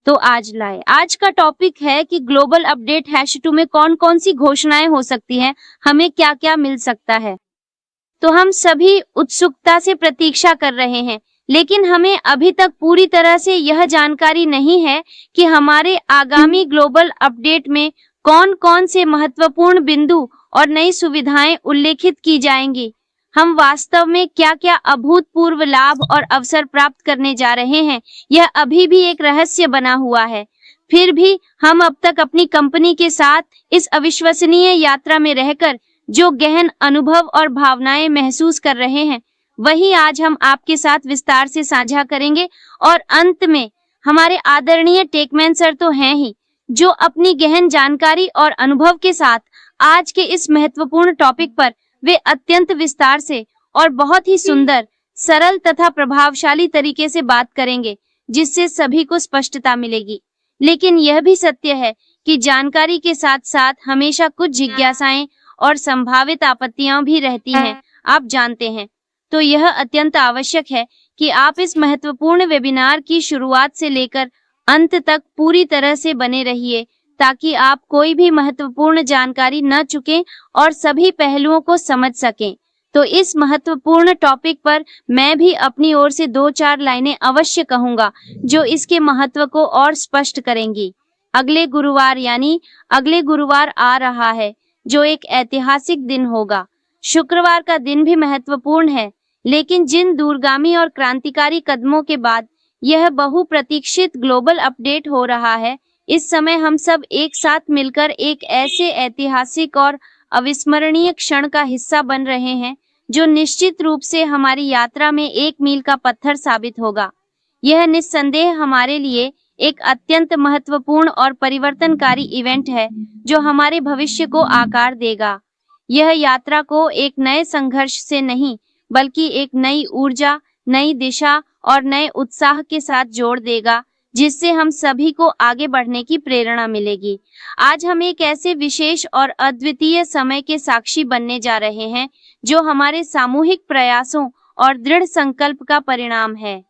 तो आज लाए। आज का टॉपिक है कि ग्लोबल अपडेट #2 में कौन कौन सी घोषणाएं हो सकती हैं, हमें क्या क्या मिल सकता है। तो हम सभी उत्सुकता से प्रतीक्षा कर रहे हैं, लेकिन हमें अभी तक पूरी तरह से यह जानकारी नहीं है कि हमारे आगामी ग्लोबल अपडेट में कौन-कौन से महत्वपूर्ण बिंदु और नई सुविधाएं उल्लेखित की जाएंगी। हम वास्तव में क्या-क्या अभूतपूर्व लाभ और अवसर प्राप्त करने जा रहे हैं, यह अभी भी एक रहस्य बना हुआ है। फिर भी हम अब तक अपनी कंपनी के साथ इस अविश्वसनीय यात्रा में रहकर जो गहन अनुभव और भावनाएं महसूस कर रहे हैं, वही आज हम आपके साथ विस्तार से साझा करेंगे। और अंत में हमारे आदरणीय टेकमैन सर तो हैं ही, जो अपनी गहन जानकारी और अनुभव के साथ आज के इस महत्वपूर्ण टॉपिक पर वे अत्यंत विस्तार से और बहुत ही सुंदर, सरल तथा प्रभावशाली तरीके से बात करेंगे, जिससे सभी को स्पष्टता मिलेगी। लेकिन यह भी सत्य है कि जानकारी के साथ साथ हमेशा कुछ जिज्ञासाएं और संभावित आपत्तियां भी रहती हैं, आप जानते हैं। तो यह अत्यंत आवश्यक है कि आप इस महत्वपूर्ण वेबिनार की शुरुआत से लेकर अंत तक पूरी तरह से बने रहिए, ताकि आप कोई भी महत्वपूर्ण जानकारी न चुकें और सभी पहलुओं को समझ सकें। तो इस महत्वपूर्ण टॉपिक पर मैं भी अपनी ओर से 2-4 लाइनें अवश्य कहूंगा, जो इसके महत्व को और स्पष्ट करेंगी। अगले गुरुवार यानी अगले गुरुवार आ रहा है, जो एक ऐतिहासिक दिन होगा। शुक्रवार का दिन भी महत्वपूर्ण है, लेकिन जिन दूरगामी और क्रांतिकारी कदमों के बाद यह बहुप्रतीक्षित ग्लोबल अपडेट हो रहा है, इस समय हम सब एक साथ मिलकर एक ऐसे ऐतिहासिक और अविस्मरणीय क्षण का हिस्सा बन रहे हैं, जो निश्चित रूप से हमारी यात्रा में एक मील का पत्थर साबित होगा। यह निस्संदेह हमारे लिए एक अत्यंत महत्वपूर्ण और परिवर्तनकारी इवेंट है, जो हमारे भविष्य को आकार देगा। यह यात्रा को एक नए संघर्ष से नहीं, बल्कि एक नई ऊर्जा, नई दिशा और नए उत्साह के साथ जोड़ देगा, जिससे हम सभी को आगे बढ़ने की प्रेरणा मिलेगी। आज हम एक ऐसे विशेष और अद्वितीय समय के साक्षी बनने जा रहे हैं, जो हमारे सामूहिक प्रयासों और दृढ़ संकल्प का परिणाम है।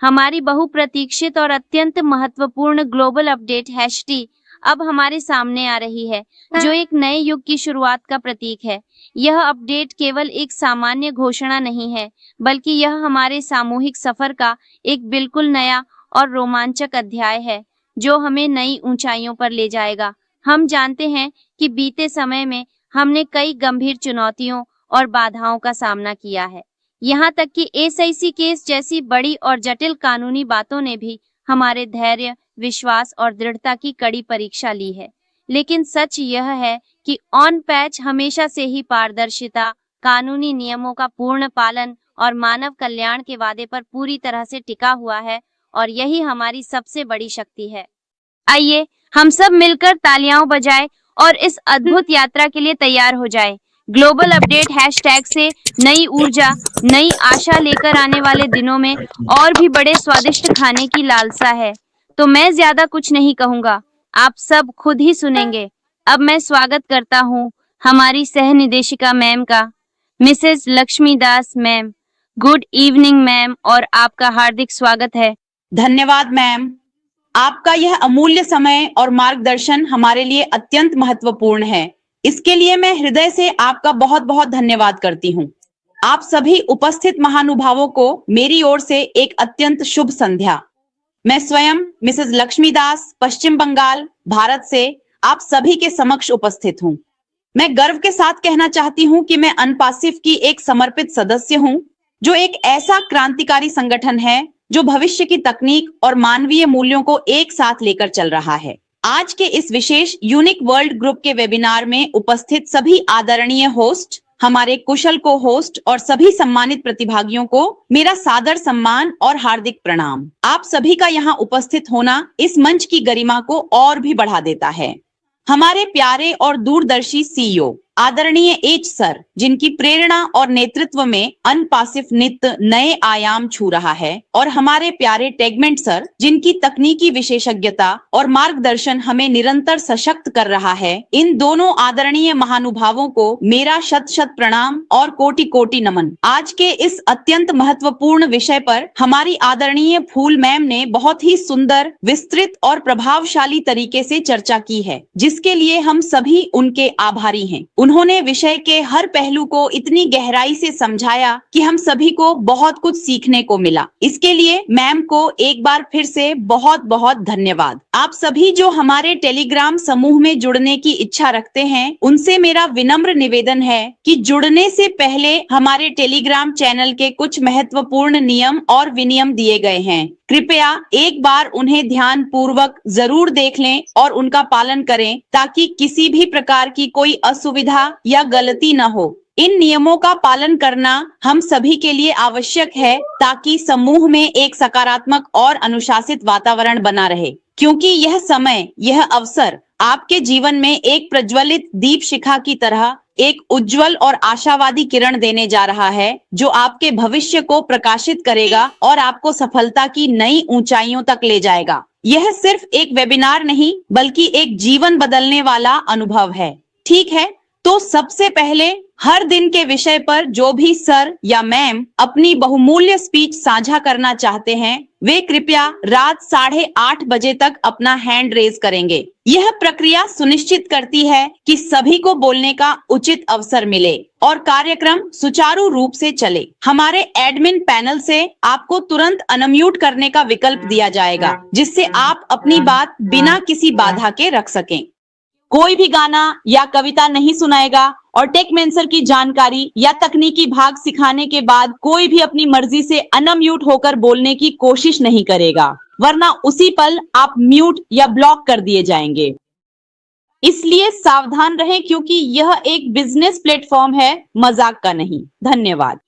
हमारी बहुप्रतीक्षित और अत्यंत महत्वपूर्ण ग्लोबल अपडेट #3 अब हमारे सामने आ रही है, जो एक नए युग की शुरुआत का प्रतीक है। यह अपडेट केवल एक सामान्य घोषणा नहीं है, बल्कि यह हमारे सामूहिक सफर का एक बिल्कुल नया और रोमांचक अध्याय है, जो हमें नई ऊंचाइयों पर ले जाएगा। हम जानते हैं कि बीते समय में हमने कई गंभीर चुनौतियों और बाधाओं का सामना किया है। यहाँ तक कि SIC केस जैसी बड़ी और जटिल कानूनी बातों ने भी हमारे धैर्य, विश्वास और दृढ़ता की कड़ी परीक्षा ली है। लेकिन सच यह है कि ऑन पैच हमेशा से ही पारदर्शिता, कानूनी नियमों का पूर्ण पालन और मानव कल्याण के वादे पर पूरी तरह से टिका हुआ है, और यही हमारी सबसे बड़ी शक्ति है। आइए हम सब मिलकर तालियां बजाएं और इस अद्भुत यात्रा के लिए तैयार हो जाएं। ग्लोबल अपडेट # से नई ऊर्जा, नई आशा लेकर आने वाले दिनों में और भी बड़े स्वादिष्ट खाने की लालसा है। तो मैं ज्यादा कुछ नहीं कहूंगा, आप सब खुद ही सुनेंगे। अब मैं स्वागत करता हूँ हमारी सह निदेशिका मैम का, मिसेस लक्ष्मी दास मैम। गुड इवनिंग मैम, और आपका हार्दिक स्वागत है। धन्यवाद मैम, आपका यह अमूल्य समय और मार्गदर्शन हमारे लिए अत्यंत महत्वपूर्ण है। इसके लिए मैं हृदय से आपका बहुत बहुत धन्यवाद करती हूँ। आप सभी उपस्थित महानुभावों को मेरी ओर से एक अत्यंत शुभ संध्या। मैं स्वयं मिसेस लक्ष्मी दास, पश्चिम बंगाल, भारत से आप सभी के समक्ष उपस्थित हूँ। मैं गर्व के साथ कहना चाहती हूँ कि मैं अनपासिव की एक समर्पित सदस्य हूँ, जो एक ऐसा क्रांतिकारी संगठन है जो भविष्य की तकनीक और मानवीय मूल्यों को एक साथ लेकर चल रहा है। आज के इस विशेष यूनिक वर्ल्ड ग्रुप के वेबिनार में उपस्थित सभी आदरणीय होस्ट, हमारे कुशल को होस्ट और सभी सम्मानित प्रतिभागियों को मेरा सादर सम्मान और हार्दिक प्रणाम। आप सभी का यहाँ उपस्थित होना इस मंच की गरिमा को और भी बढ़ा देता है। हमारे प्यारे और दूरदर्शी CEO आदरणीय एच सर, जिनकी प्रेरणा और नेतृत्व में अनपासिव नृत्य नए आयाम छू रहा है, और हमारे प्यारे टेगमेंट सर, जिनकी तकनीकी विशेषज्ञता और मार्गदर्शन हमें निरंतर सशक्त कर रहा है। इन दोनों आदरणीय महानुभावों को मेरा शत शत प्रणाम और कोटि कोटि नमन। आज के इस अत्यंत महत्वपूर्ण विषय पर हमारी आदरणीय फूल मैम ने बहुत ही सुंदर, विस्तृत और प्रभावशाली तरीके से चर्चा की है, जिसके लिए हम सभी उनके आभारी हैं। उन्होंने विषय के हर पहलू को इतनी गहराई से समझाया कि हम सभी को बहुत कुछ सीखने को मिला। इसके लिए मैम को एक बार फिर से बहुत बहुत धन्यवाद। आप सभी जो हमारे टेलीग्राम समूह में जुड़ने की इच्छा रखते हैं, उनसे मेरा विनम्र निवेदन है कि जुड़ने से पहले हमारे टेलीग्राम चैनल के कुछ महत्वपूर्ण नियम और विनियम दिए गए हैं। कृपया एक बार उन्हें ध्यान पूर्वक जरूर देख लें और उनका पालन करें, ताकि किसी भी प्रकार की कोई असुविधा या गलती न हो। इन नियमों का पालन करना हम सभी के लिए आवश्यक है, ताकि समूह में एक सकारात्मक और अनुशासित वातावरण बना रहे, क्योंकि यह समय, यह अवसर आपके जीवन में एक प्रज्वलित दीप शिखा की तरह एक उज्जवल और आशावादी किरण देने जा रहा है, जो आपके भविष्य को प्रकाशित करेगा और आपको सफलता की नई ऊंचाइयों तक ले जाएगा। यह सिर्फ एक वेबिनार नहीं, बल्कि एक जीवन बदलने वाला अनुभव है। ठीक है, तो सबसे पहले हर दिन के विषय पर जो भी सर या मैम अपनी बहुमूल्य स्पीच साझा करना चाहते हैं, वे कृपया रात 8:30 बजे तक अपना हैंड रेज करेंगे। यह प्रक्रिया सुनिश्चित करती है कि सभी को बोलने का उचित अवसर मिले और कार्यक्रम सुचारू रूप से चले। हमारे एडमिन पैनल से आपको तुरंत अनम्यूट करने का विकल्प दिया जाएगा, जिससे आप अपनी बात बिना किसी बाधा के रख सकें। कोई भी गाना या कविता नहीं सुनाएगा और टेकमेंसर की जानकारी या तकनीकी भाग सिखाने के बाद कोई भी अपनी मर्जी से अनम्यूट होकर बोलने की कोशिश नहीं करेगा, वरना उसी पल आप म्यूट या ब्लॉक कर दिए जाएंगे। इसलिए सावधान रहें, क्योंकि यह एक बिजनेस प्लेटफॉर्म है, मजाक का नहीं। धन्यवाद।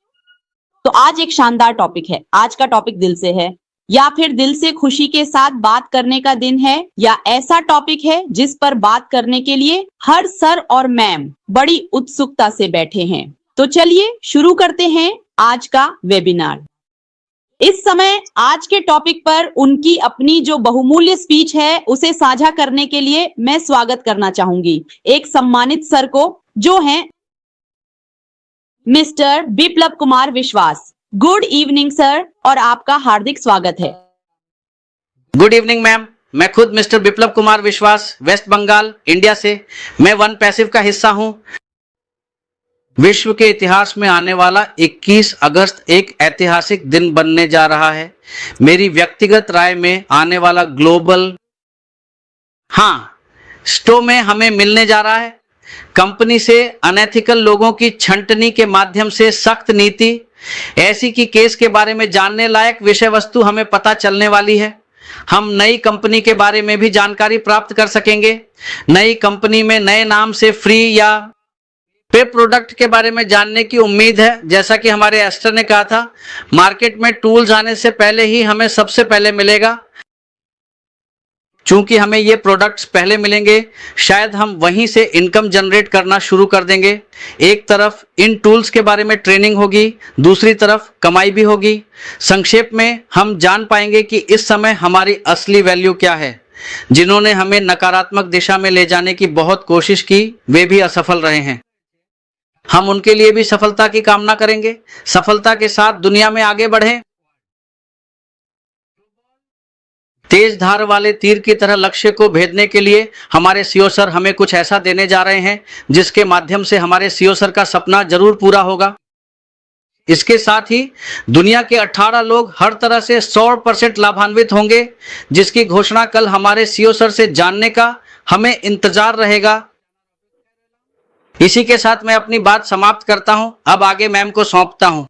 तो आज एक शानदार टॉपिक है। आज का टॉपिक दिल से है, या फिर दिल से खुशी के साथ बात करने का दिन है, या ऐसा टॉपिक है जिस पर बात करने के लिए हर सर और मैम बड़ी उत्सुकता से बैठे हैं। तो चलिए शुरू करते हैं आज का वेबिनार। इस समय आज के टॉपिक पर उनकी अपनी जो बहुमूल्य स्पीच है उसे साझा करने के लिए मैं स्वागत करना चाहूंगी एक सम्मानित सर को, जो हैं मिस्टर बिप्लब कुमार विश्वास। गुड इवनिंग सर, और आपका हार्दिक स्वागत है। गुड इवनिंग मैम, मैं खुद मिस्टर बिप्लब कुमार विश्वास, वेस्ट बंगाल, इंडिया से। मैं वन पैसिव का हिस्सा हूं। विश्व के इतिहास में आने वाला 21 अगस्त एक ऐतिहासिक दिन बनने जा रहा है। मेरी व्यक्तिगत राय में आने वाला ग्लोबल स्टो में हमें मिलने जा रहा है। कंपनी से अनएथिकल लोगों की छंटनी के माध्यम से सख्त नीति, ऐसी की केस के बारे में जानने लायक विषय वस्तु हमें पता चलने वाली है। हम नई कंपनी के बारे में भी जानकारी प्राप्त कर सकेंगे। नई कंपनी में नए नाम से फ्री या पे प्रोडक्ट के बारे में जानने की उम्मीद है। जैसा कि हमारे एस्टर ने कहा था, मार्केट में टूल्स आने से पहले ही हमें सबसे पहले मिलेगा। चूंकि हमें ये प्रोडक्ट्स पहले मिलेंगे, शायद हम वहीं से इनकम जनरेट करना शुरू कर देंगे। एक तरफ इन टूल्स के बारे में ट्रेनिंग होगी, दूसरी तरफ कमाई भी होगी। संक्षेप में हम जान पाएंगे कि इस समय हमारी असली वैल्यू क्या है। जिन्होंने हमें नकारात्मक दिशा में ले जाने की बहुत कोशिश की, वे भी असफल रहे हैं। हम उनके लिए भी सफलता की कामना करेंगे। सफलता के साथ दुनिया में आगे बढ़ें। तेज धार वाले तीर की तरह लक्ष्य को भेदने के लिए हमारे सीओ सर हमें कुछ ऐसा देने जा रहे हैं, जिसके माध्यम से हमारे सीओ सर का सपना जरूर पूरा होगा। इसके साथ ही दुनिया के 18 लोग हर तरह से 100% लाभान्वित होंगे, जिसकी घोषणा कल हमारे सीओ सर से जानने का हमें इंतजार रहेगा। इसी के साथ मैं अपनी बात समाप्त करता हूं। अब आगे मैम को सौंपता हूं।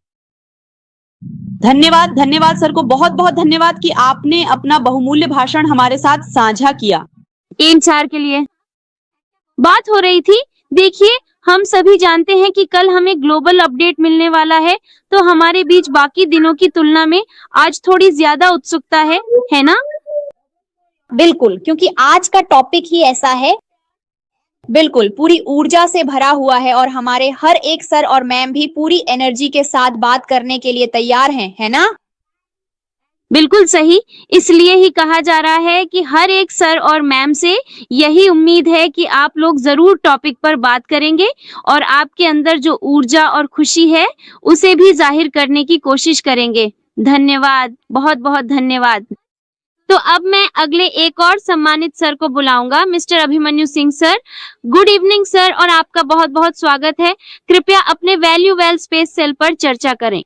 धन्यवाद, धन्यवाद सर को बहुत बहुत धन्यवाद कि आपने अपना बहुमूल्य भाषण हमारे साथ साझा किया। इन चार के लिए बात हो रही थी। देखिए, हम सभी जानते हैं कि कल हमें ग्लोबल अपडेट मिलने वाला है, तो हमारे बीच बाकी दिनों की तुलना में आज थोड़ी ज्यादा उत्सुकता है ना? बिल्कुल, क्योंकि आज का टॉपिक ही ऐसा है। बिल्कुल पूरी ऊर्जा से भरा हुआ है और हमारे हर एक सर और मैम भी पूरी एनर्जी के साथ बात करने के लिए तैयार हैं, है ना? बिल्कुल सही। इसलिए ही कहा जा रहा है कि हर एक सर और मैम से यही उम्मीद है कि आप लोग ज़रूर टॉपिक पर बात करेंगे और आपके अंदर जो ऊर्जा और खुशी है, उसे भी ज़ाहिर करने की कोशिश करेंगे। धन्यवाद, बहुत-बहुत धन्यवाद। तो अब मैं अगले एक और सम्मानित सर को बुलाऊंगा, mister Abhimanyu Singh sir. Good evening sir और आपका बहुत-बहुत स्वागत है। कृपया अपने वैल्यू वेल स्पेस सेल पर चर्चा करें।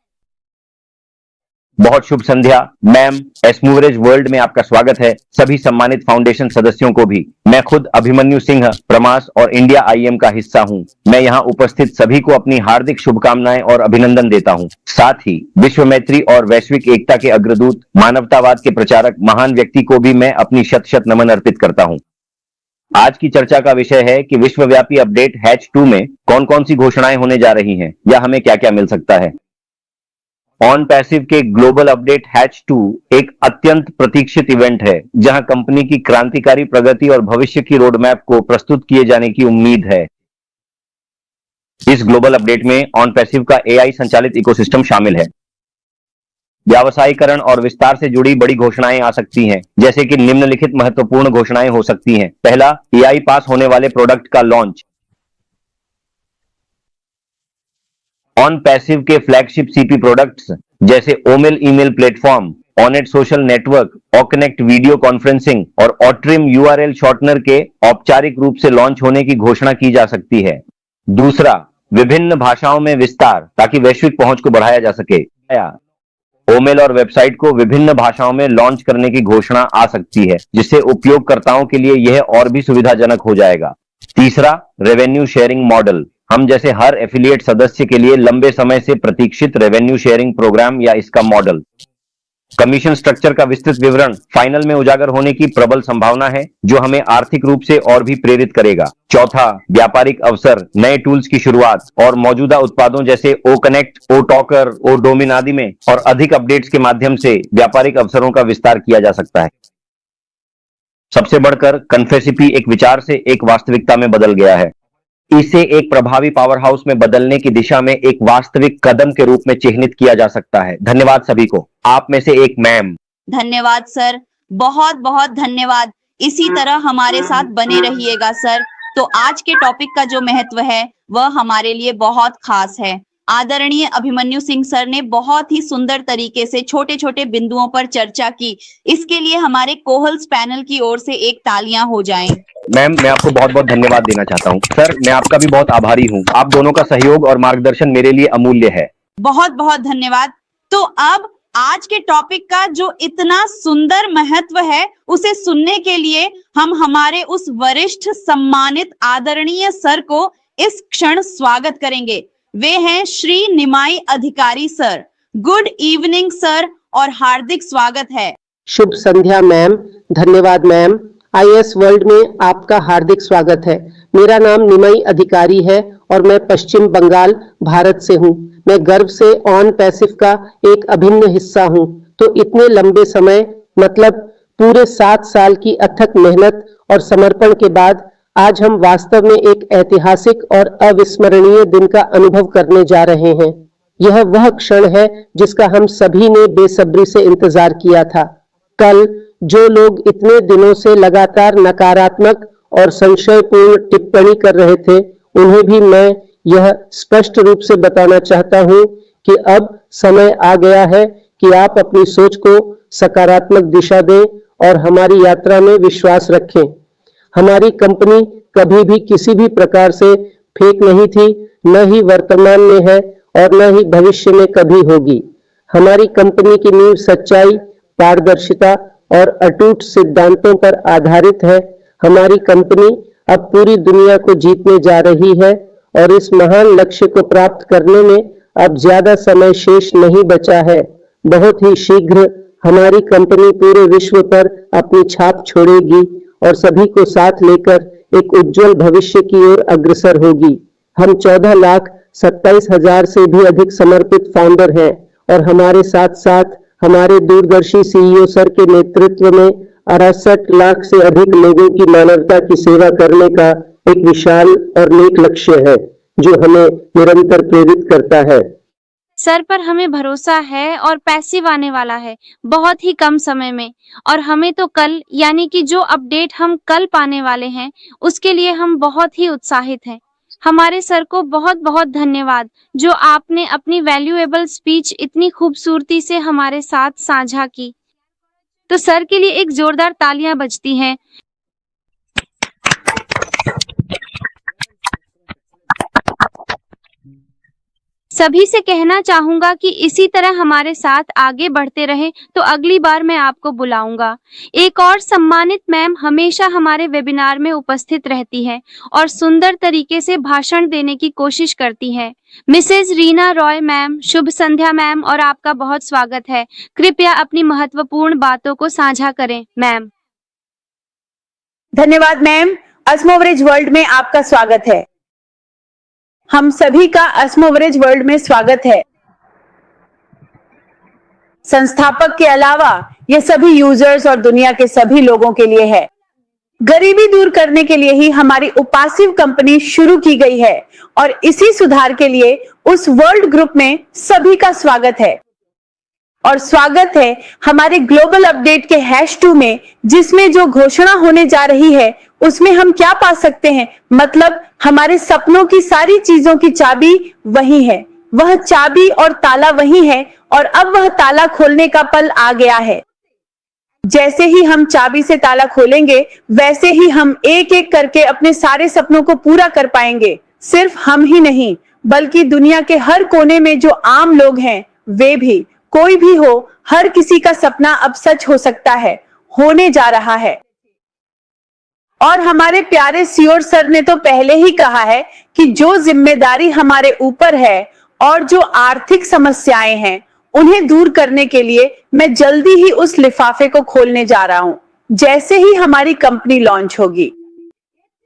बहुत शुभ संध्या मैम। एस्मूवरेज वर्ल्ड में आपका स्वागत है। सभी सम्मानित फाउंडेशन सदस्यों को भी। मैं खुद अभिमन्यु सिंह प्रमास और इंडिया आईएम का हिस्सा हूं। मैं यहां उपस्थित सभी को अपनी हार्दिक शुभकामनाएं और अभिनंदन देता हूं। साथ ही विश्व मैत्री और वैश्विक एकता के अग्रदूत, मानवतावाद के प्रचारक महान व्यक्ति को भी मैं अपनी शत शत नमन अर्पित करता हूं। आज की चर्चा का विषय है कि विश्वव्यापी अपडेट हैच 2 में कौन कौन सी घोषणाएं होने जा रही हैं या हमें क्या क्या मिल सकता है। ऑन पैसिव के ग्लोबल अपडेट हैच 2 एक अत्यंत प्रतीक्षित इवेंट है जहां कंपनी की क्रांतिकारी प्रगति और भविष्य की रोडमैप को प्रस्तुत किए जाने की उम्मीद है। इस ग्लोबल अपडेट में ऑन पैसिव का एआई संचालित इकोसिस्टम शामिल है। व्यावसायीकरण और विस्तार से जुड़ी बड़ी घोषणाएं आ सकती हैं, जैसे कि निम्नलिखित महत्वपूर्ण घोषणाएं हो सकती हैं। पहला, एआई पास होने वाले प्रोडक्ट का लॉन्च। ऑन पैसिव के फ्लैगशिप सीपी प्रोडक्ट्स जैसे OMail email platform, ONet social network, OConnect video conferencing और ऑट्रिम यूआरएल शॉर्टनर के औपचारिक रूप से लॉन्च होने की घोषणा की जा सकती है। दूसरा, विभिन्न भाषाओं में विस्तार ताकि वैश्विक पहुंच को बढ़ाया जा सके। ओमेल और वेबसाइट को विभिन्न भाषाओं में लॉन्च करने की घोषणा आ सकती है, जिससे उपयोगकर्ताओं के लिए यह और भी सुविधाजनक हो जाएगा। तीसरा, रेवेन्यू शेयरिंग मॉडल। हम जैसे हर एफिलिएट सदस्य के लिए लंबे समय से प्रतीक्षित रेवेन्यू शेयरिंग प्रोग्राम या इसका मॉडल। कमीशन स्ट्रक्चर का विस्तृत विवरण फाइनल में उजागर होने की प्रबल संभावना है, जो हमें आर्थिक रूप से और भी प्रेरित करेगा। चौथा, व्यापारिक अवसर, नए टूल्स की शुरुआत और मौजूदा उत्पादों जैसे ओ कनेक्ट, ओ टॉकर, ओ डोमिन आदि में और अधिक अपडेट्स के माध्यम से व्यापारिक अवसरों का विस्तार किया जा सकता है। सबसे बढ़कर कन्फेसिपी एक विचार से एक वास्तविकता में बदल गया है। इसे एक प्रभावी पावर हाउस में बदलने की दिशा में एक वास्तविक कदम के रूप में चिह्नित किया जा सकता है। धन्यवाद सभी को। आप में से एक मैम। धन्यवाद सर, बहुत बहुत धन्यवाद। इसी तरह हमारे साथ बने रहिएगा सर। तो आज के टॉपिक का जो महत्व है वह हमारे लिए बहुत खास है। आदरणीय अभिमन्यु सिंह सर ने बहुत ही सुंदर तरीके से छोटे छोटे बिंदुओं पर चर्चा की। इसके लिए हमारे कोहल्स पैनल की ओर से एक तालियां हो जाएं। मैम, मैं आपको बहुत बहुत धन्यवाद देना चाहता हूँ। सर, मैं आपका भी बहुत आभारी हूँ। आप दोनों का सहयोग और मार्गदर्शन मेरे लिए अमूल्य है। बहुत बहुत धन्यवाद। तो अब आज के टॉपिक का जो इतना सुंदर महत्व है उसे सुनने के लिए हम हमारे उस वरिष्ठ सम्मानित आदरणीय सर को इस क्षण स्वागत करेंगे। वे हैं श्री निमाई अधिकारी सर। गुड इवनिंग सर और हार्दिक स्वागत है। शुभ संध्या मैम। धन्यवाद मैम। आईएएस वर्ल्ड में आपका हार्दिक स्वागत है। मेरा नाम निमाई अधिकारी है और मैं पश्चिम बंगाल, भारत से हूँ। मैं गर्व से ऑन पैसिव का एक अभिन्न हिस्सा हूँ। तो इतने लंबे समय, मतलब पूरे 7 साल की अथक मेहनत और समर्पण के बाद आज हम वास्तव में एक ऐतिहासिक और अविस्मरणीय दिन का अनुभव करने जा रहे हैं। यह वह क्षण है जिसका हम सभी ने बेसब्री से इंतजार किया था। कल जो लोग इतने दिनों से लगातार नकारात्मक और संशयपूर्ण टिप्पणी कर रहे थे, उन्हें भी मैं यह स्पष्ट रूप से बताना चाहता हूं कि अब समय आ गया है कि आप अपनी सोच को सकारात्मक दिशा दें और हमारी यात्रा में विश्वास रखें। हमारी कंपनी कभी भी किसी भी प्रकार से फेक नहीं थी, न ही वर्तमान में है और न ही भविष्य में कभी होगी। हमारी कंपनी की नींव सच्चाई, पारदर्शिता और अटूट सिद्धांतों पर आधारित है। हमारी कंपनी अब पूरी दुनिया को जीतने जा रही है और इस महान लक्ष्य को प्राप्त करने में अब ज्यादा समय शेष नहीं बचा है। बहुत ही शीघ्र हमारी कंपनी पूरे विश्व पर अपनी छाप छोड़ेगी और सभी को साथ लेकर एक उज्जवल भविष्य की ओर अग्रसर होगी। हम 14,27,000 से भी अधिक समर्पित फाउंडर हैं और हमारे साथ साथ हमारे दूरदर्शी सीईओ सर के नेतृत्व में 68 लाख से अधिक लोगों की मानवता की सेवा करने का एक विशाल और नेक लक्ष्य है जो हमें निरंतर प्रेरित करता है। सर पर हमें भरोसा है और पैसिव आने वाला है बहुत ही कम समय में, और हमें तो कल यानी कि जो अपडेट हम कल पाने वाले हैं उसके लिए हम बहुत ही उत्साहित हैं। हमारे सर को बहुत बहुत धन्यवाद जो आपने अपनी वैल्यूएबल स्पीच इतनी खूबसूरती से हमारे साथ साझा की। तो सर के लिए एक जोरदार तालियां बजती हैं। सभी से कहना चाहूंगा कि इसी तरह हमारे साथ आगे बढ़ते रहे तो अगली बार मैं आपको बुलाऊंगा। एक और सम्मानित मैम हमेशा हमारे वेबिनार में उपस्थित रहती है और सुंदर तरीके से भाषण देने की कोशिश करती है। मिसेज रीना रॉय मैम, शुभ संध्या मैम, और आपका बहुत स्वागत है। कृपया अपनी महत्वपूर्ण बातों को साझा करें मैम। धन्यवाद मैम। अस्मोवरेज वर्ल्ड में आपका स्वागत है। हम सभी का अस्मोवरेज वर्ल्ड में स्वागत है। संस्थापक के अलावा ये सभी यूजर्स और दुनिया के सभी लोगों के लिए है। गरीबी दूर करने के लिए ही हमारी उपासिव कंपनी शुरू की गई है और इसी सुधार के लिए उस वर्ल्ड ग्रुप में सभी का स्वागत है। और स्वागत है हमारे ग्लोबल अपडेट के #2 में, जिसमें जो घोषणा होने जा रही है उसमें हम क्या पा सकते हैं, मतलब हमारे सपनों की सारी चीजों की चाबी वही है, वह चाबी और ताला वही है और अब वह ताला खोलने का पल आ गया है। जैसे ही हम चाबी से ताला खोलेंगे वैसे ही हम एक एक करके अपने सारे सपनों को पूरा कर पाएंगे। सिर्फ हम ही नहीं बल्कि दुनिया के हर कोने में जो आम लोग हैं वे भी, कोई भी हो, हर किसी का सपना अब सच हो सकता है, होने जा रहा है। और हमारे प्यारे सीओ सर ने तो पहले ही कहा है कि जो जिम्मेदारी हमारे ऊपर है और जो आर्थिक समस्याएं हैं उन्हें दूर करने के लिए मैं जल्दी ही उस लिफाफे को खोलने जा रहा हूं, जैसे ही हमारी कंपनी लॉन्च होगी।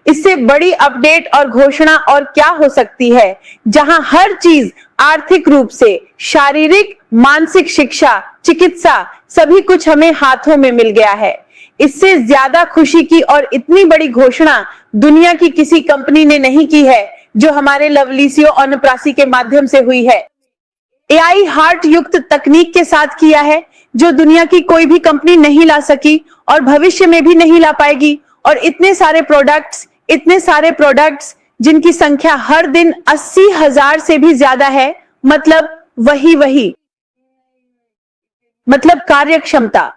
इससे बड़ी अपडेट और घोषणा और क्या हो सकती है, जहां हर चीज आर्थिक रूप से, शारीरिक, मानसिक शिक्षा, चिकित्सा, सभी कुछ हमें हाथों में मिल गया है। इससे ज्यादा खुशी की और इतनी बड़ी घोषणा दुनिया की किसी कंपनी ने नहीं की है जो हमारे लवलीसियो अन्नप्रासी के माध्यम से हुई है। एआई हार्ट युक्त तकनीक के साथ किया है जो दुनिया की कोई भी कंपनी नहीं ला सकी और भविष्य में भी नहीं ला पाएगी। और इतने सारे प्रोडक्ट्स जिनकी संख्या हर दिन 80,000 से भी ज्यादा है, मतलब वही मतलब कार्य क्षमता।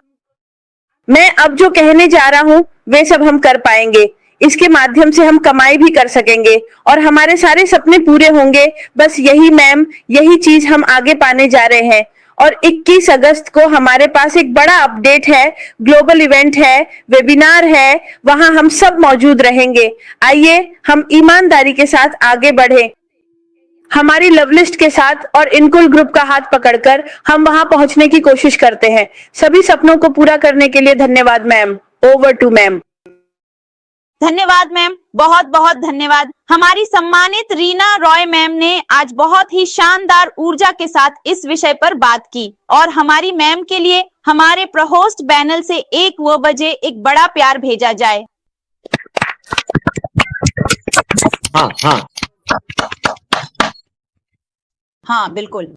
मैं अब जो कहने जा रहा हूं वे सब हम कर पाएंगे। इसके माध्यम से हम कमाई भी कर सकेंगे और हमारे सारे सपने पूरे होंगे। बस यही मैम, यही चीज हम आगे पाने जा रहे हैं। और 21 अगस्त को हमारे पास एक बड़ा अपडेट है, ग्लोबल इवेंट है, वेबिनार है, वहां हम सब मौजूद रहेंगे। आइए हम ईमानदारी के साथ आगे बढ़े, हमारी लवलिस्ट के साथ और इनकुल ग्रुप का हाथ पकड़कर हम वहां पहुंचने की कोशिश करते हैं। सभी सपनों को पूरा करने के लिए धन्यवाद मैम। Over to ma'am. धन्यवाद मैम, बहुत बहुत धन्यवाद। हमारी सम्मानित रीना रॉय मैम ने आज बहुत ही शानदार ऊर्जा के साथ इस विषय पर बात की और हमारी मैम के लिए हमारे प्रोहोस्ट पैनल से 1 बजे एक बड़ा प्यार भेजा जाए। हाँ बिल्कुल।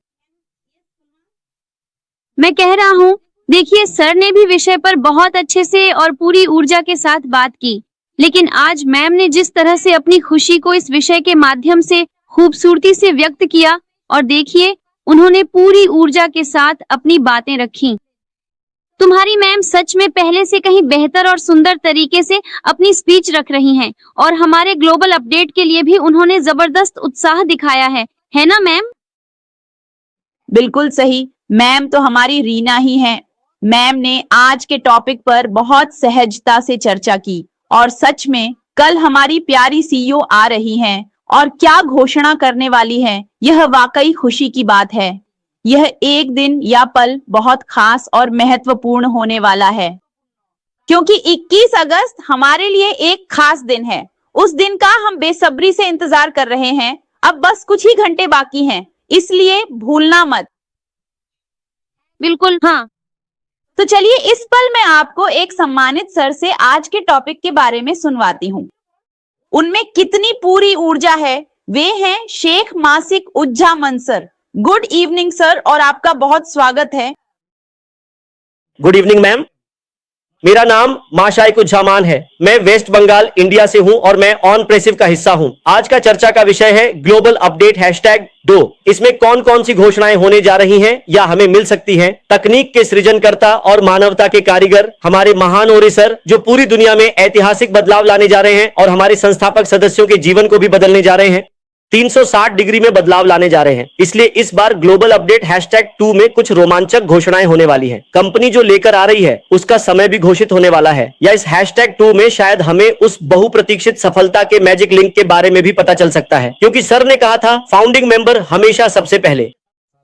मैं कह रहा हूँ, देखिए सर ने भी विषय पर बहुत अच्छे से और पूरी ऊर्जा के साथ बात की, लेकिन आज मैम ने जिस तरह से अपनी खुशी को इस विषय के माध्यम से खूबसूरती से व्यक्त किया, और देखिए उन्होंने पूरी ऊर्जा के साथ अपनी बातें रखी। तुम्हारी मैम सच में पहले से कहीं बेहतर और सुंदर तरीके से अपनी स्पीच रख रही हैं और हमारे ग्लोबल अपडेट के लिए भी उन्होंने जबरदस्त उत्साह दिखाया है ना मैम? बिल्कुल सही, मैम तो हमारी रीना ही है। मैम ने आज के टॉपिक पर बहुत सहजता से चर्चा की और सच में कल हमारी प्यारी सीईओ आ रही हैं और क्या घोषणा करने वाली हैं, यह वाकई खुशी की बात है। यह एक दिन या पल बहुत खास और महत्वपूर्ण होने वाला है, क्योंकि 21 अगस्त हमारे लिए एक खास दिन है। उस दिन का हम बेसब्री से इंतजार कर रहे हैं। अब बस कुछ ही घंटे बाकी हैं, इसलिए भूलना मत। बिल्कुल हाँ। तो चलिए इस पल मैं आपको एक सम्मानित सर से आज के टॉपिक के बारे में सुनवाती हूँ। उनमें कितनी पूरी ऊर्जा है। वे हैं शेख मासिक उज्जामन सर। गुड इवनिंग सर, और आपका बहुत स्वागत है। Good evening ma'am. मेरा नाम माशाइकुज्जामान है। मैं वेस्ट बंगाल इंडिया से हूं और मैं ऑन प्रेसिव का हिस्सा हूं। आज का चर्चा का विषय है ग्लोबल अपडेट #2। इसमें कौन कौन सी घोषणाएं होने जा रही हैं या हमें मिल सकती हैं। तकनीक के सृजनकर्ता और मानवता के कारीगर हमारे महान ओरे सर, जो पूरी दुनिया में ऐतिहासिक बदलाव लाने जा रहे हैं और हमारे संस्थापक सदस्यों के जीवन को भी बदलने जा रहे हैं। 360 डिग्री में बदलाव लाने जा रहे हैं। इसलिए इस बार ग्लोबल अपडेट #2 में कुछ रोमांचक घोषणाएं होने वाली हैं। कंपनी जो लेकर आ रही है उसका समय भी घोषित होने वाला है, या इस #2 में शायद हमें उस बहुप्रतीक्षित सफलता के मैजिक लिंक के बारे में भी पता चल सकता है, क्योंकि सर ने कहा था फाउंडिंग मेंबर हमेशा सबसे पहले।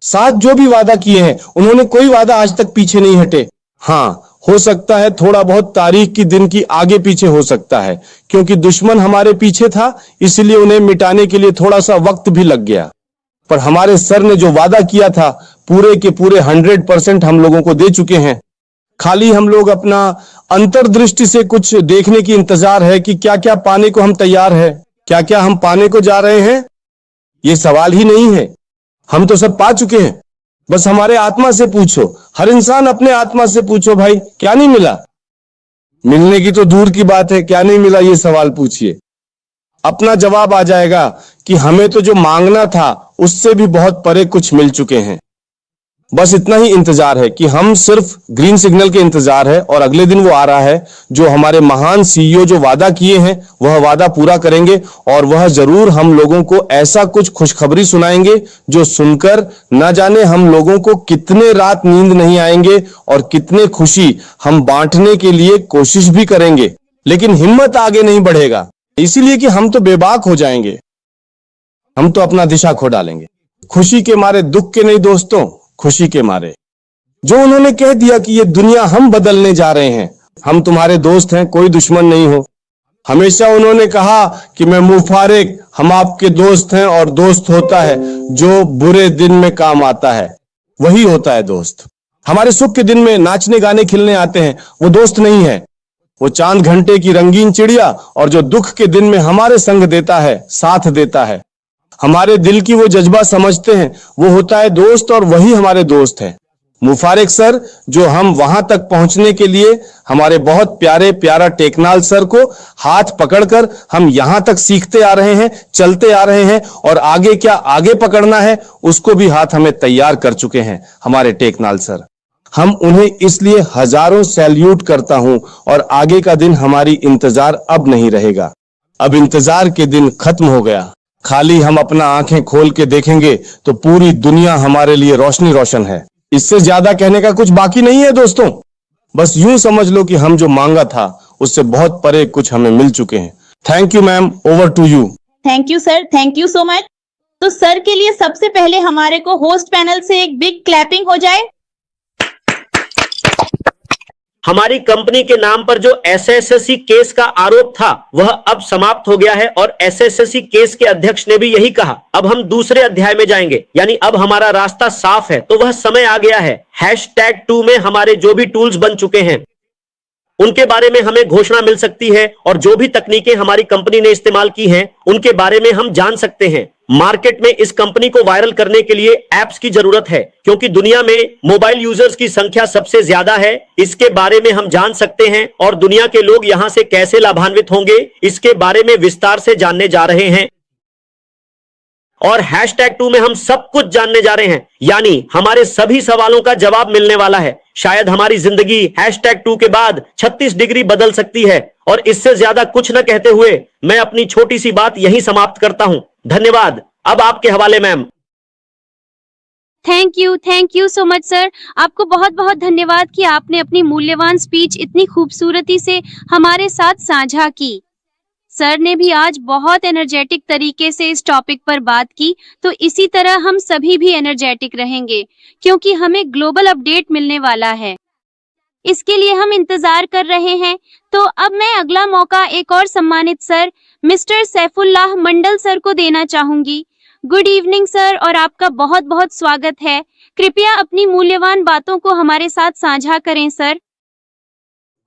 साथ जो भी वादा किए हैं उन्होंने कोई वादा आज तक पीछे नहीं हटे। हाँ, हो सकता है थोड़ा बहुत तारीख की दिन की आगे पीछे हो सकता है, क्योंकि दुश्मन हमारे पीछे था, इसलिए उन्हें मिटाने के लिए थोड़ा सा वक्त भी लग गया। पर हमारे सर ने जो वादा किया था पूरे के पूरे 100% हम लोगों को दे चुके हैं। खाली हम लोग अपना अंतर्दृष्टि से कुछ देखने की इंतजार है कि क्या क्या पाने को हम तैयार है, क्या क्या हम पाने को जा रहे हैं। ये सवाल ही नहीं है, हम तो सब पा चुके हैं। बस हमारे आत्मा से पूछो, हर इंसान अपने आत्मा से पूछो, भाई क्या नहीं मिला। मिलने की तो दूर की बात है, क्या नहीं मिला ये सवाल पूछिए, अपना जवाब आ जाएगा कि हमें तो जो मांगना था उससे भी बहुत परे कुछ मिल चुके हैं। बस इतना ही इंतजार है कि हम सिर्फ ग्रीन सिग्नल के इंतजार है, और अगले दिन वो आ रहा है जो हमारे महान सीईओ जो वादा किए हैं वह वादा पूरा करेंगे, और वह जरूर हम लोगों को ऐसा कुछ खुशखबरी सुनाएंगे जो सुनकर न जाने हम लोगों को कितने रात नींद नहीं आएंगे और कितने खुशी हम बांटने के लिए कोशिश भी करेंगे, लेकिन हिम्मत आगे नहीं बढ़ेगा, इसीलिए कि हम तो बेबाक हो जाएंगे, हम तो अपना दिशा खो डालेंगे। खुशी के मारे, दुख के नहीं दोस्तों, खुशी के मारे। जो उन्होंने कह दिया कि ये दुनिया हम बदलने जा रहे हैं, हम तुम्हारे दोस्त हैं, कोई दुश्मन नहीं हो। हमेशा उन्होंने कहा कि मैं मुफारिक, हम आपके दोस्त हैं, और दोस्त होता है जो बुरे दिन में काम आता है, वही होता है दोस्त। हमारे सुख के दिन में नाचने गाने खिलने आते हैं, वो दोस्त नहीं है, वो चांद घंटे की रंगीन चिड़िया, और जो दुख के दिन में हमारे संग देता है, साथ देता है, हमारे दिल की वो जज्बा समझते हैं, वो होता है दोस्त, और वही हमारे दोस्त है। मुफारिक सर, जो हम वहां तक पहुंचने के लिए हमारे बहुत प्यारा टेकनाल सर को हाथ पकड़कर हम यहां तक सीखते आ रहे हैं, चलते आ रहे हैं, और आगे क्या आगे पकड़ना है उसको भी हाथ हमें तैयार कर चुके हैं हमारे टेकनाल सर। हम उन्हें इसलिए हजारों सैल्यूट करता हूं, और आगे का दिन हमारी इंतजार अब नहीं रहेगा। अब इंतजार के दिन खत्म हो गया, खाली हम अपना आंखें खोल के देखेंगे तो पूरी दुनिया हमारे लिए रोशनी रोशन है। इससे ज्यादा कहने का कुछ बाकी नहीं है दोस्तों। बस यूं समझ लो कि हम जो मांगा था उससे बहुत परे कुछ हमें मिल चुके हैं। Thank you ma'am, over to you. Thank you sir, thank you so much. तो सर के लिए सबसे पहले हमारे को होस्ट पैनल से एक बिग क्लैपिंग हो जाए। हमारी कंपनी के नाम पर जो एसएससी केस का आरोप था वह अब समाप्त हो गया है, और एसएससी केस के अध्यक्ष ने भी यही कहा। अब हम दूसरे अध्याय में जाएंगे, यानी अब हमारा रास्ता साफ है। तो वह समय आ गया है। #2 में हमारे जो भी टूल्स बन चुके हैं उनके बारे में हमें घोषणा मिल सकती है, और जो भी तकनीकें हमारी कंपनी ने इस्तेमाल की हैं उनके बारे में हम जान सकते हैं। मार्केट में इस कंपनी को वायरल करने के लिए एप्स की जरूरत है, क्योंकि दुनिया में मोबाइल यूजर्स की संख्या सबसे ज्यादा है। इसके बारे में हम जान सकते हैं, और दुनिया के लोग यहां से कैसे लाभान्वित होंगे इसके बारे में विस्तार से जानने जा रहे हैं। और #2 में हम सब कुछ जानने जा रहे हैं, यानी हमारे सभी सवालों का जवाब मिलने वाला है। शायद हमारी जिंदगी #2 के बाद 36 डिग्री बदल सकती है। और इससे ज्यादा कुछ न कहते हुए मैं अपनी छोटी सी बात यहीं समाप्त करता हूं। धन्यवाद। अब आपके हवाले ma'am. Thank you so much sir. आपको बहुत बहुत धन्यवाद कि आपने अपनी मूल्यवान स्पीच इतनी खूबसूरती से हमारे साथ साझा की। सर ने भी आज बहुत एनर्जेटिक तरीके से इस टॉपिक पर बात की, तो इसी तरह हम सभी भी एनर्जेटिक रहेंगे, क्योंकि हमें ग्लोबल अपडेट मिलने वाला है। इसके लिए हम इंतजार कर रहे हैं। तो अब मैं अगला मौका एक और सम्मानित सर मिस्टर सैफुल्लाह मंडल सर को देना चाहूंगी। गुड इवनिंग सर, और आपका बहुत बहुत स्वागत है। कृपया अपनी मूल्यवान बातों को हमारे साथ साझा करें सर।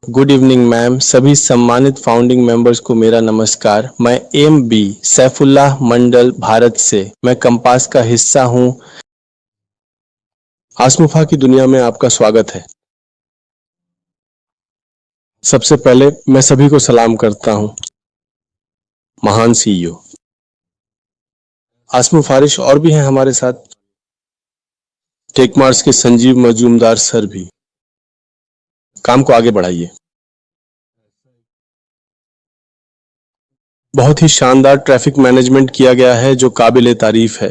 गुड इवनिंग मैम, सभी सम्मानित फाउंडिंग मेंबर्स को मेरा नमस्कार। मैं एम.बी. सैफुल्लाह मंडल, भारत से। मैं कंपास का हिस्सा हूँ। आसमुफा की दुनिया में आपका स्वागत है। सबसे पहले मैं सभी को सलाम करता हूँ। महान सीईओ आसमु फारिश और भी हैं हमारे साथ। टेकमार्स के संजीव मजूमदार सर भी। काम को आगे बढ़ाइए। बहुत ही शानदार ट्रैफिक मैनेजमेंट किया गया है जो काबिले तारीफ है।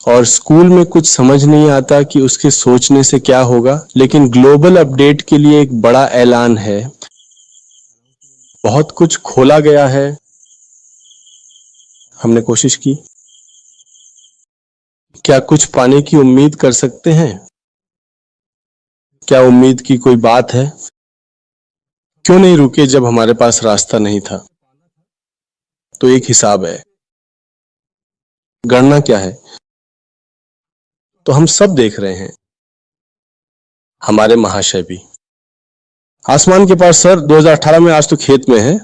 और स्कूल में कुछ समझ नहीं आता कि उसके सोचने से क्या होगा, लेकिन ग्लोबल अपडेट के लिए एक बड़ा ऐलान है। बहुत कुछ खोला गया है, हमने कोशिश की। क्या कुछ पाने की उम्मीद कर सकते हैं? क्या उम्मीद की कोई बात है? क्यों नहीं रुके जब हमारे पास रास्ता नहीं था? तो एक हिसाब है, गणना क्या है तो हम सब देख रहे हैं, हमारे महाशय भी। आसमान के पास सर 2018 में, आज तो खेत में है।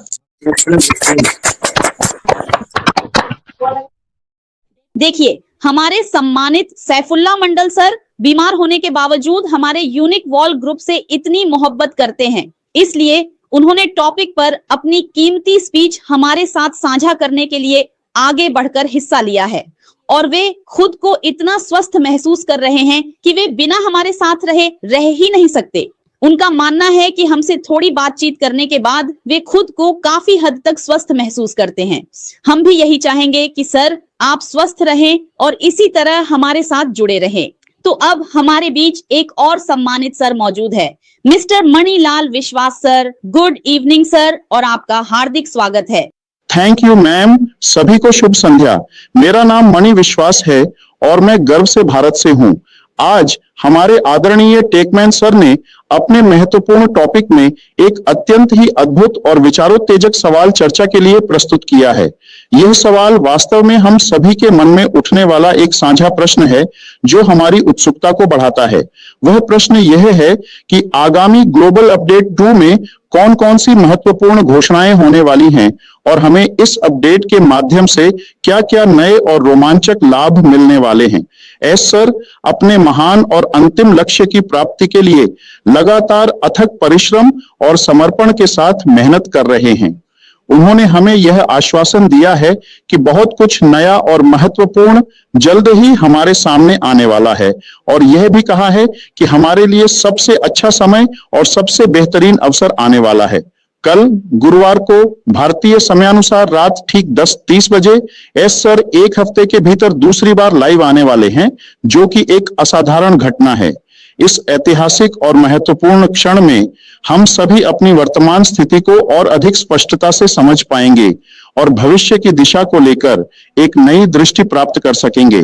देखिए, हमारे सम्मानित सैफुल्लाह मंडल सर बीमार होने के बावजूद हमारे यूनिक वॉल ग्रुप से इतनी मोहब्बत करते हैं, इसलिए उन्होंने टॉपिक पर अपनी कीमती स्पीच हमारे साथ साझा करने के लिए आगे बढ़कर हिस्सा लिया है। और वे खुद को इतना स्वस्थ महसूस कर रहे हैं कि वे बिना हमारे साथ रह ही नहीं सकते। उनका मानना है कि हमसे थोड़ी बातचीत करने के बाद वे खुद को काफी हद तक स्वस्थ महसूस करते हैं। हम भी यही चाहेंगे कि सर आप स्वस्थ रहें और इसी तरह हमारे साथ जुड़े रहें। तो अब हमारे बीच एक और सम्मानित सर मौजूद है, मिस्टर मणिलाल विश्वास सर। गुड इवनिंग सर, और आपका हार्दिक स्वागत है। Thank you ma'am. सभी को शुभ संध्या। मेरा नाम मणि विश्वास है और मैं गर्व से भारत से हूँ। आज हमारे आदरणीय टेकमैन सर ने अपने महत्वपूर्ण टॉपिक में एक अत्यंत ही अद्भुत और विचारोत्तेजक सवाल चर्चा के लिए प्रस्तुत किया है। यह सवाल वास्तव में हम सभी के मन में उठने वाला एक साझा प्रश्न है जो हमारी उत्सुकता को बढ़ाता है। वह प्रश्न यह है कि आगामी ग्लोबल अपडेट 2 में कौन कौन सी महत्वपूर्ण घोषणाएं होने वाली हैं और हमें इस अपडेट के माध्यम से क्या क्या नए और रोमांचक लाभ मिलने वाले हैं। एस सर अपने महान और अंतिम लक्ष्य की प्राप्ति के लिए लगातार अथक परिश्रम और समर्पण के साथ मेहनत कर रहे हैं। उन्होंने हमें यह आश्वासन दिया है कि बहुत कुछ नया और महत्वपूर्ण जल्द ही हमारे सामने आने वाला है, और यह भी कहा है कि हमारे लिए सबसे अच्छा समय और सबसे बेहतरीन अवसर आने वाला है। कल गुरुवार को भारतीय समयानुसार रात ठीक 10:30 बजे एस सर एक हफ्ते के भीतर दूसरी बार लाइव आने वाले हैं, जो कि एक असाधारण घटना है। इस ऐतिहासिक और महत्वपूर्ण क्षण में हम सभी अपनी वर्तमान स्थिति को और अधिक स्पष्टता से समझ पाएंगे और भविष्य की दिशा को लेकर एक नई दृष्टि प्राप्त कर सकेंगे।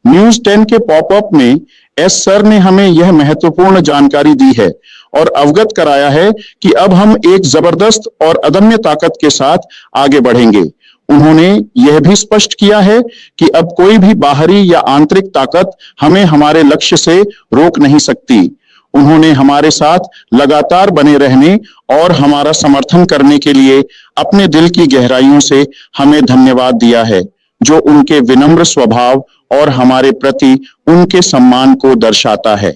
न्यूज 10 के पॉपअप में एस सर ने हमें यह महत्वपूर्ण जानकारी दी है और अवगत कराया है कि अब हम एक जबरदस्त और अदम्य ताकत के साथ आगे बढ़ेंगे। उन्होंने यह भी स्पष्ट किया है कि अब कोई भी बाहरी या आंतरिक ताकत हमें हमारे लक्ष्य से रोक नहीं सकती। उन्होंने हमारे साथ लगातार बने रहने और हमारा समर्थन करने के लिए अपने दिल की गहराइयों से हमें धन्यवाद दिया है, जो उनके विनम्र स्वभाव और हमारे प्रति उनके सम्मान को दर्शाता है।